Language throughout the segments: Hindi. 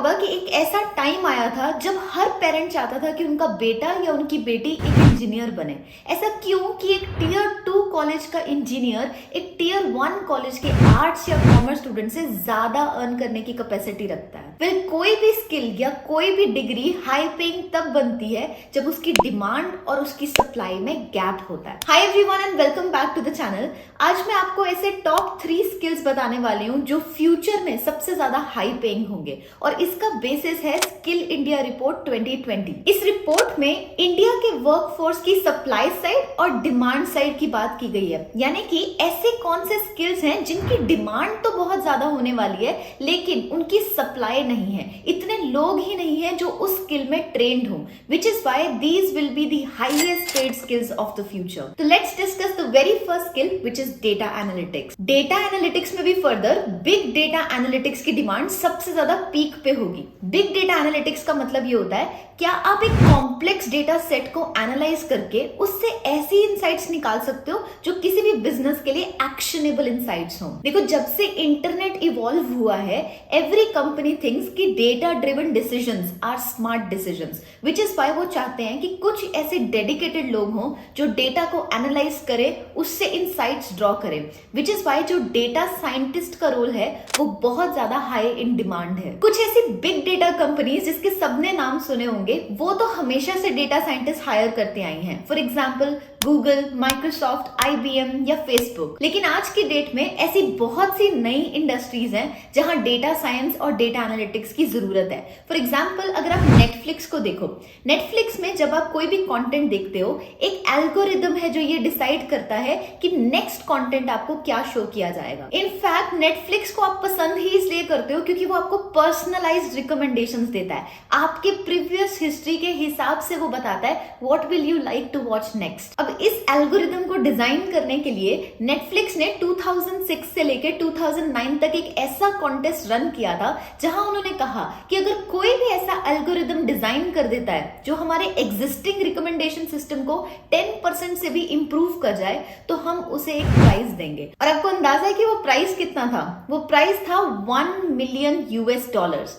होगा कि एक ऐसा टाइम आया था जब हर पेरेंट चाहता था कि उनका बेटा या उनकी बेटी एक इंजीनियर बने। ऐसा क्यों कि एक टीयर 2 कॉलेज का इंजीनियर एक टीयर 1 कॉलेज के आर्ट्स या कॉमर्स स्टूडेंट से ज्यादा अर्न करने की कैपेसिटी रखता है। फिर कोई भी स्किल या कोई भी डिग्री हाई पेइंग तब बनती है जब उसकी डिमांड और उसकी सप्लाई में गैप होता है। Hi everyone and welcome back to the channel. आज मैं आपको ऐसे टॉप 3 स्किल्स बताने वाली हूँ जो फ्यूचर में सबसे ज्यादा हाई पेइंग होंगे और इसका बेसिस है स्किल इंडिया रिपोर्ट 2020। इस रिपोर्ट में इंडिया के वर्कफोर्स की सप्लाई साइड और डिमांड साइड की बात की गई है, यानी कि ऐसे कौन से स्किल्स हैं जिनकी डिमांड तो बहुत ज्यादा होने वाली है लेकिन उनकी सप्लाई नहीं है, इतने लोग ही नहीं है जो उस स्किल में ट्रेंड हो, which is why these will be the highest paid skills of the future. So let's discuss the very first skill which is data analytics. Data analytics में भी फर्दर big data analytics की डिमांड सबसे ज्यादा पीक पे होगी। Big data analytics का मतलब ये होता है क्या आप एक कॉम्प्लेक्स डेटा सेट को एनालाइज करके उससे ऐसी इंसाइट्स निकाल सकते हो जो किसी भी बिजनेस के लिए एक्शनेबल इंसाइट्स हो। देखो, जब से इंटरनेट इवॉल्व हुआ है एवरी कंपनी थिंक्स कि data driven decisions are smart decisions, which is why वो चाहते हैं कि कुछ ऐसे डेडिकेटेड लोग हों जो डेटा को एनालाइज करे, उससे इंसाइट्स ड्रॉ करें, व्हिच इज व्हाई जो डेटा साइंटिस्ट का रोल है वो बहुत ज्यादा हाई इन डिमांड है। कुछ ऐसी बिग डेटा कंपनीज जिसके सबने नाम सुने होंगे वो तो हमेशा से डेटा साइंटिस्ट हायर करते आई हैं। For example Google, Microsoft, IBM या फेसबुक। लेकिन आज की डेट में ऐसी बहुत सी नई इंडस्ट्रीज हैं जहां डेटा साइंस और डेटा एनालिटिक्स की जरूरत है। फॉर एग्जाम्पल अगर आप नेटफ्लिक्स को देखो, नेटफ्लिक्स में जब आप कोई भी कंटेंट देखते हो एक एल्गोरिदम है जो ये डिसाइड करता है कि नेक्स्ट कंटेंट आपको क्या शो किया जाएगा। इनफैक्ट नेटफ्लिक्स को आप पसंद ही इसलिए करते हो क्योंकि वो आपको पर्सनलाइज्ड रिकमेंडेशंस देता है, आपके प्रीवियस हिस्ट्री के हिसाब से वो बताता है what will you like to watch next. अब इस एल्गोरिदम को डिजाइन करने के लिए नेटफ्लिक्स ने 2006 से लेकर 2009 तक एक ऐसा कॉन्टेस्ट रन किया था जहां उन्होंने कहा कि अगर कोई भी ऐसा एल्गोरिदम डिजाइन कर देता है जो हमारे एग्जिस्टिंग रिकमेंडेशन सिस्टम को 10% से भी इंप्रूव कर जाए तो हम उसे एक प्राइज देंगे। और आपको अंदाजा है कि वो प्राइस कितना था? वो प्राइस था $1 मिलियन,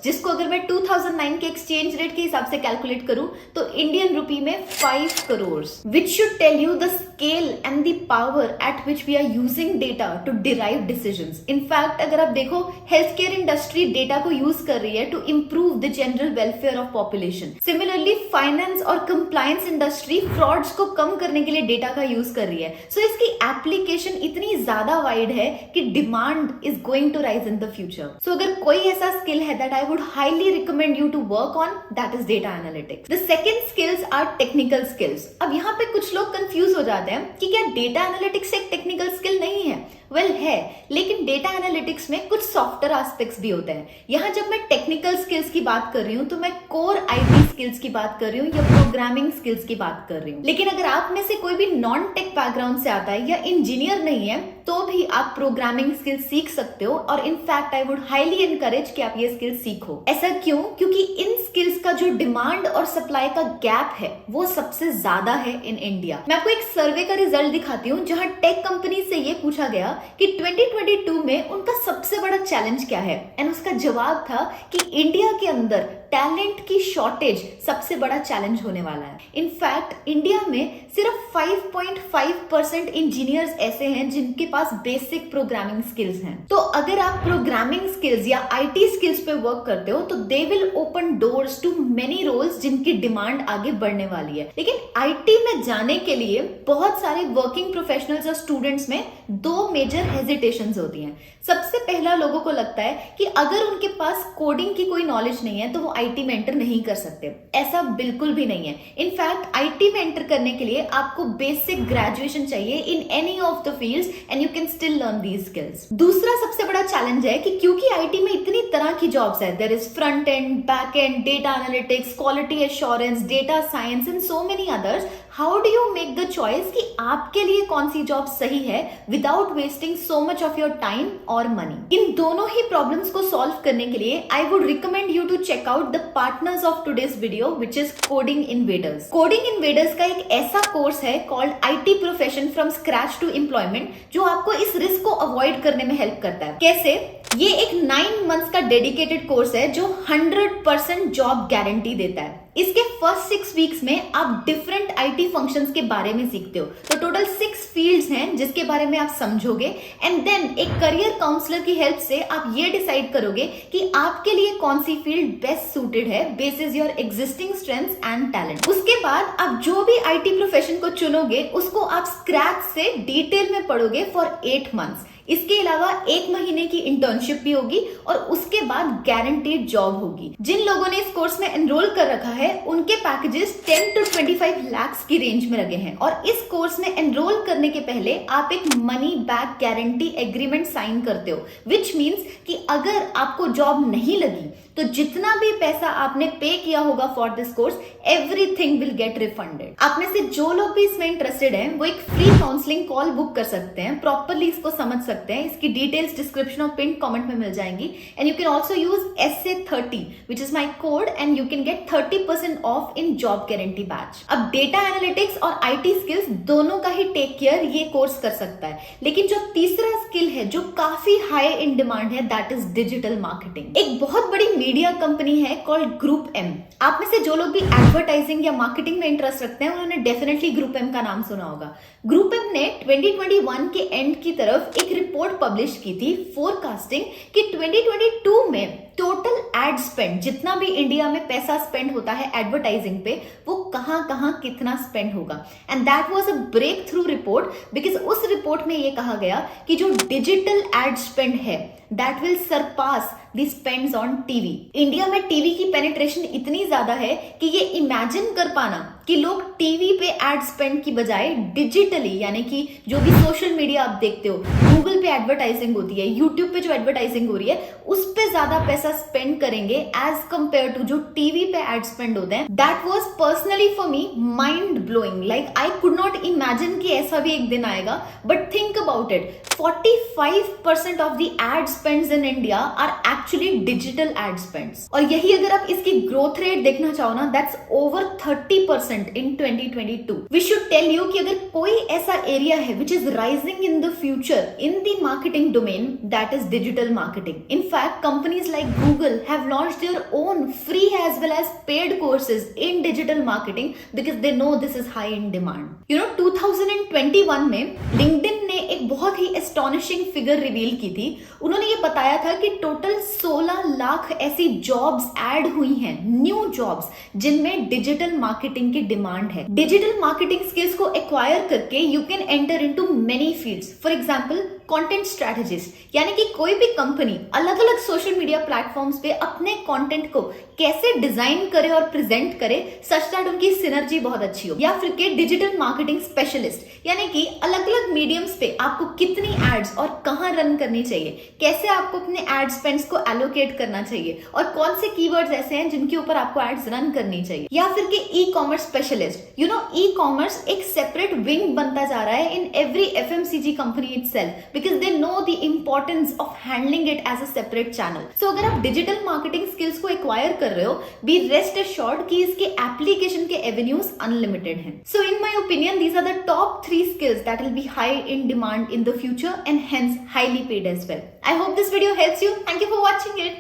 जिसको अगर मैं 2009 के एक्सचेंज रेट के हिसाब से कैलकुलेट करूं तो इंडियन रुपी में 5 crore, which should tell you the scale and the power at which we are using data to derive decisions. In fact, अगर आप देखो हेल्थ केयर इंडस्ट्री डेटा को यूज कर रही है to improve the general welfare of population. Similarly, finance और कंप्लायंस इंडस्ट्री फ्रॉड्स को कम करने के लिए डेटा का यूज कर रही है। So इसकी एप्लीकेशन इतनी ज्यादा वाइड है कि demand is going to rise in the future. So अगर कोई ऐसा स्किल है that I would highly recommend you to work on, that is data analytics. The second skills are technical skills. अब यहाँ पे कुछ लोग कंफ्यूज हो जाते हैं कि क्या डेटा एनालिटिक्स एक टेक्निकल स्किल नहीं है? वेल है, लेकिन डेटा एनालिटिक्स में कुछ सॉफ्टवेयर एस्पेक्ट्स भी होते हैं। यहाँ जब मैं टेक्निकल स्किल्स की बात कर रही हूँ तो मैं कोर आईटी स्किल्स की बात कर रही हूँ या प्रोग्रामिंग स्किल्स की बात कर रही हूँ। लेकिन अगर आप में से कोई भी नॉन टेक बैकग्राउंड से आता है या इंजीनियर नहीं है तो भी आप प्रोग्रामिंग स्किल्स सीख सकते हो और in fact I would highly encourage कि आप ये स्किल्स सीखो। ऐसा क्यों? क्योंकि इन स्किल्स का जो डिमांड और सप्लाई का गैप है वो सबसे ज्यादा है इन इंडिया। मैं आपको एक सर्वे का रिजल्ट दिखाती हूँ जहां टेक कंपनी से ये पूछा गया कि 2022 में उनका सबसे बड़ा चैलेंज क्या है, एंड उसका जवाब था कि इंडिया के अंदर टैलेंट की शॉर्टेज सबसे बड़ा चैलेंज होने वाला है। इनफैक्ट इंडिया में सिर्फ 5.5% इंजीनियर्स ऐसे हैं जिनके पास बेसिक प्रोग्रामिंग स्किल्स हैं। तो अगर आप प्रोग्रामिंग स्किल्स या आईटी स्किल्स पे वर्क करते हो तो they will open doors to many roles जिनकी डिमांड आगे बढ़ने वाली है। लेकिन आईटी में जाने के लिए बहुत सारे वर्किंग प्रोफेशनल्स और स्टूडेंट्स में 2 मेजर हेजिटेशंस होती हैं। सबसे पहला, लोगों को लगता है कि अगर उनके पास कोडिंग की कोई नॉलेज नहीं है तो वो आईटी में एंटर नहीं कर सकते। ऐसा बिल्कुल भी नहीं है। इनफैक्ट आईटी में एंटर करने के लिए आपको बेसिक ग्रेजुएशन चाहिए in any of the fields and you can still learn these skills. दूसरा सबसे बड़ा चैलेंज है कि क्योंकि आईटी में इतनी तरह की जॉब्स है, there is front end, back end, data analytics, quality assurance, data science and so many others, how do you make the choice कि आपके लिए कौन सी जॉब सही है without wasting so much of your time और मनी। इन दोनों ही प्रॉब्लम्स को सॉल्व करने के लिए I would recommend you to check out the partners of today's video which is coding invaders. Coding invaders का एक ऐसा कोर्स है called IT profession from scratch to employment जो आपको इस रिस्क को अवॉइड करने में हेल्प करता है। कैसे? ये एक 9 मंथ्स का डेडिकेटेड कोर्स है जो 100% जॉब गारंटी देता है। इसके फर्स्ट 6 वीक्स में आप डिफरेंट आईटी फंक्शंस के बारे में सीखते हो। तो टोटल 6 फील्ड्स हैं जिसके बारे में आप समझोगे एंड देन एक करियर काउंसलर की हेल्प से आप ये डिसाइड करोगे कि आपके लिए कौन सी फील्ड बेस्ट सूटेड है basis your existing strengths and talent. उसके बाद आप जो भी आईटी प्रोफेशन को चुनोगे उसको आप स्क्रैच से डिटेल में पढ़ोगे फॉर 8 मंथ्स। इसके अलावा 1 महीने की इंटर्नशिप भी होगी और उसके बाद गारंटीड जॉब होगी। जिन लोगों ने इस कोर्स में एनरोल कर रखा है उनके पैकेजेस 10 to 25 लाख की रेंज में लगे हैं और इस कोर्स में एनरोल करने के पहले आप एक money back guarantee agreement sign करते हो, विच मीन्स कि अगर आपको जॉब नहीं लगी तो जितना भी पैसा आपने पे किया होगा for this course everything will get refunded. आप में से जो लोग भी इसमें इंटरेस्टेड हैं वो एक फ्री काउंसलिंग कॉल बुक कर सकते हैं, प्रॉपरली इसको समझ सकते हैं। इसकी डिटेल्स डिस्क्रिप्शन और पिन कमेंट में मिल जाएंगी and you can also use SA30 which is my code and you can get 30% of in job guarantee batch. अब डेटा एनालिटिक्स और आईटी स्किल्स दोनों का ही टेक केयर ये कोर्स कर सकता है, लेकिन जो तीसरा स्किल है जो काफी हाई इन डिमांड है दैट इज डिजिटल मार्केटिंग। एक बहुत बड़ी मीडिया कंपनी है कॉल्ड ग्रुप एम। आप में से जो लोग भी एडवर्टाइजिंग या मार्केटिंग में इंटरेस्ट रखते हैं उन्होंने डेफिनेटली ग्रुप एम का नाम सुना होगा। ग्रुप एम ने 2021 के एंड की तरफ एक रिपोर्ट पब्लिश की थी फोरकास्टिंग कि 2022 में टोटल एड स्पेंड, जितना भी इंडिया में पैसा स्पेंड होता है एडवर्टाइजिंग पे, वो कहां कितना स्पेंड होगा। And that was a breakthrough report because उस रिपोर्ट में ये कहा गया कि जो डिजिटल एड स्पेंड है that will surpass the spends on TV. India में टीवी की पेनिट्रेशन इतनी ज्यादा है कि ये इमेजिन कर पाना कि लोग टीवी पे एड स्पेंड की बजाय डिजिटली, यानी कि जो भी सोशल मीडिया आप देखते हो, गूगल पे एडवर्टाइजिंग होती है, यूट्यूब पे जो एडवर्टाइजिंग हो रही है उस पे ज्यादा पैसा स्पेंड करेंगे एज कंपेयर टू जो टीवी पे एड स्पेंड होते हैं। That was personally for me mind blowing. Like I could not imagine कि ऐसा भी एक दिन आएगा, but think about it, 45% of the ad spends in India are actually digital ad spends. और यही अगर आप इसकी ग्रोथ रेट देखना चाहो ना, that's over 30% in 2022. We should tell you कि अगर कोई ऐसा एरिया है which is rising in the future in the marketing domain, that is digital marketing. In fact, companies like Google have launched their own free as well as paid courses in digital marketing because they know this is high in demand. You know, 2021 में LinkedIn ने एक बहुत ही astonishing figure रिवील की थी। उन्होंने ये बताया था कि टोटल 16 लाख ऐसी जॉब्स ऐड हुई हैं, न्यू जॉब्स, जिनमें डिजिटल मार्केटिंग की डिमांड है। डिजिटल मार्केटिंग स्किल्स को एक्वायर करके you can enter into many fields. For example content strategist, यानी कि कोई भी कंपनी अलग अलग सोशल मीडिया प्लेटफॉर्म्स पे अपने कंटेंट को कैसे डिजाइन करे और प्रेजेंट करे सच दैट उनकी सिनर्जी बहुत अच्छी हो। या फिर के डिजिटल मार्केटिंग स्पेशलिस्ट, यानी कि अलग अलग मीडियम्स पे आपको कितनी एड्स और कहां रन करनी चाहिए, कैसे आपको अपने एड स्पेंड्स को एलोकेट करना चाहिए और कौन से कीवर्ड्स ऐसे हैं जिनके ऊपर आपको एड्स रन करनी चाहिए। या फिर के e commerce specialist, you know e commerce एक सेपरेट विंग बनता जा रहा है in every FMCG company itself because they know the importance of handling it as a separate channel. So अगर आप डिजिटल मार्केटिंग स्किल्स को एक्वायर कर रहे हो, be rest assured कि इसके एप्लीकेशन के एवेन्यूज अनलिमिटेड हैं। So in my opinion, these are the top 3 skills that will be high in demand in the future and hence highly paid as well. I hope this video helps you. Thank you for watching it.